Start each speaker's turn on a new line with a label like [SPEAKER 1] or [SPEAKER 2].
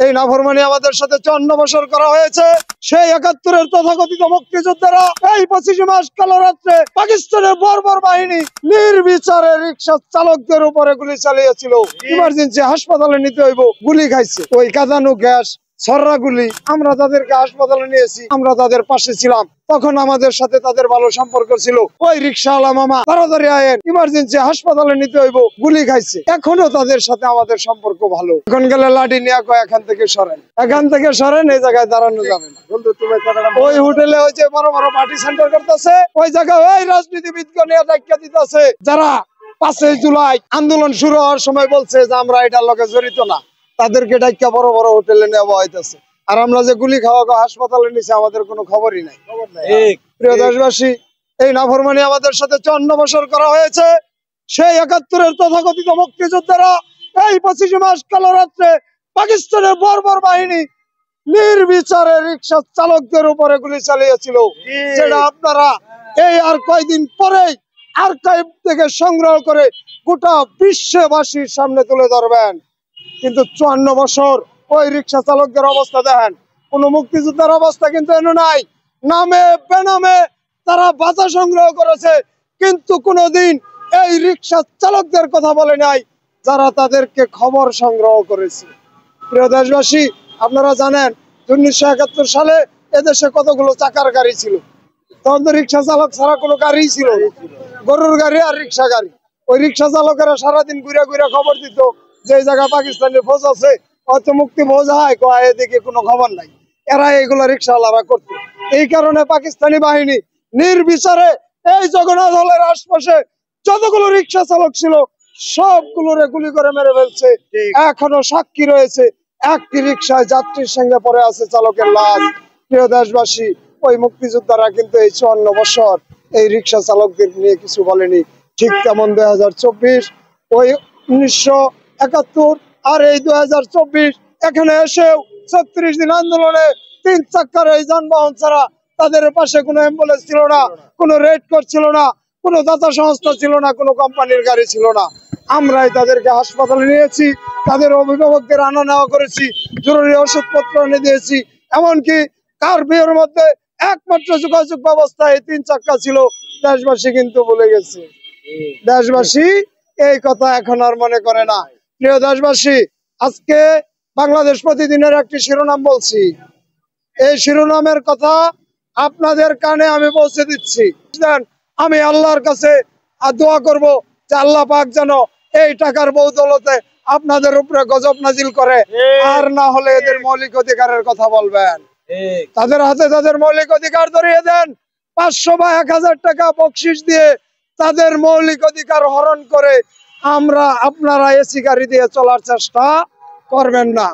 [SPEAKER 1] এই নাফরমানি আমাদের সাথে 54 বছর করা হয়েছে। সেই 71-এর তথাকথিত মুক্তিযোদ্ধারা এই 25 মাস কালো রাত্রে পাকিস্তানের বর্বর বাহিনী নির্বিচারে রিক্সা চালকদের উপরে গুলি চালিয়েছিল। ইমার্জেন্সি হাসপাতালে নিতে হইব, গুলি খাইছে। ওই কাঁদানো গ্যাস, ছররা গুলি, আমরা তাদেরকে হাসপাতালে নিয়েছি, আমরা তাদের পাশে ছিলাম। তখন আমাদের সাথে তাদের ভালো সম্পর্ক ছিল। ওই রিক্সাওয়ালা মামা তাড়াতাড়ি আয়েন, ইমার্জেন্সি হাসপাতালে নিতে হইব, গুলি খাইছে। এখনো তাদের সাথে আমাদের সম্পর্ক ভালো। এখন গেলে লাঠি নিয়ে কয় এখান থেকে সরেন, এখান থেকে সরেন, এই জায়গায় দাঁড়ানো যাবে না। ওই হোটেলে ওই যে বড় বড় পার্টি সেন্টার করতেছে, ওই জায়গায় ওই রাজনীতিবিদকে নিয়ে ডাক্কা দিতেছে, যারা 5 জুলাই আন্দোলন শুরু হওয়ার সময় বলছে যে আমরা এটার লগে জড়িত না, তাদেরকে ডাক্কা বড় বড় হোটেলে নেওয়া হইতেছে। আর আমরা যে গুলি খাওয়া হাসপাতালে নিচে আমাদের কোনো খবরই নাই। প্রিয় দেশবাসী, এই নাফরমানি আমাদের সাথে 54 বছর করা হয়েছে। সেই 71-এর তথাকথিত মুক্তিযোদ্ধারা এই 25 মাস কালো রাত্রে পাকিস্তানের বর্বর বাহিনী নির্বিচারে রিক্সা চালকদের উপরে গুলি চালিয়েছিল। যেটা আপনারা এই আর কয়দিন পরেই আর্কাইভ থেকে সংগ্রহ করে গোটা বিশ্ববাসীর সামনে তুলে ধরবেন। কিন্তু 54 বছর ওই রিক্সা চালকদের অবস্থা দেখেন, কোন মুক্তিযোদ্ধার অবস্থা কিন্তু এনে নাই। নামে বেনামে তারা বাধা সংগ্রহ করেছে, কিন্তু কোনোদিন এই রিক্সা চালকদের কথা বলে নাই যারা তাদেরকে খবর সংগ্রহ করেছে। প্রিয় দেশবাসী, আপনারা জানেন 1971 সালে এদেশে কতগুলো চাকার গাড়ি ছিল। তখন তো রিক্সা চালক ছাড়া কোনো গাড়ি ছিল, গরুর গাড়ি আর রিক্সা গাড়ি। ওই রিক্সা চালকেরা সারাদিন ঘুরে ঘুরে খবর দিত যে জায়গা পাকিস্তানের ফৌজ আছে, হয়তো মুক্তি ফৌজ হয়, এদিকে কোনো খবর নাই। এরা এইগুলো রিক্সাওয়ালারা করতো। এই কারণে পাকিস্তানি বাহিনী নির্বিচারে এই জগন্নাথ হলের আশপাশে যতগুলো রিক্সা চালক ছিল সবগুলোরে গুলি করে মেরে ফেলছে। এখনো সাক্ষী রয়েছে, একটি রিক্সায় যাত্রীর সঙ্গে পড়ে আছে চালকের লাশ। প্রিয় দেশবাসী, ওই মুক্তিযোদ্ধারা কিন্তু এই 54 বছর এই রিক্সা চালকদের নিয়ে কিছু বলেনি। ঠিক তেমন 2024, ওই 1971 আর এই 2024, এখানে এসেও 36 দিন আন্দোলনে 3 চাক্কার এই যানবাহন ছাড়া তাদের পাশে কোনো অ্যাম্বুলেন্স ছিল না, কোনো রেড কোর্ট ছিল না, কোনো দাতা সংস্থা ছিল না, কোনো কোম্পানির গাড়ি ছিল না। আমরাই তাদেরকে হাসপাতালে নিয়েছি, তাদের অভিভাবকদের আনা নেওয়া করেছি, জরুরি ওষুধপত্র এনে দিয়েছি। এমনকি কারফিউর মধ্যে একমাত্র যোগাযোগ ব্যবস্থা এই 3 চাক্কা ছিল। দেশবাসী কিন্তু ভুলে গেছে, দেশবাসী এই কথা এখন আর মনে করে না। প্রিয় দেশবাসী, আজকে বাংলাদেশ প্রতিদিনের একটি শিরোনাম বলছি, এই শিরোনামের কথা আপনাদের কানে আমি পৌঁছে দিচ্ছি। আমি আল্লাহর কাছে দোয়া করব যে আল্লাহ পাক যেন এই টাকার বদৌলতে আপনাদের উপরে গজব নাজিল করে, আর না হলে এদের মৌলিক অধিকারের কথা বলবেন। তাদের হাতে তাদের মৌলিক অধিকার ধরিয়ে দেন। 500 বা 1000 টাকা বকশিশ দিয়ে তাদের মৌলিক অধিকার হরণ করে আপনারা এসি গাড়ি দিয়ে চলার চেষ্টা করবেন না।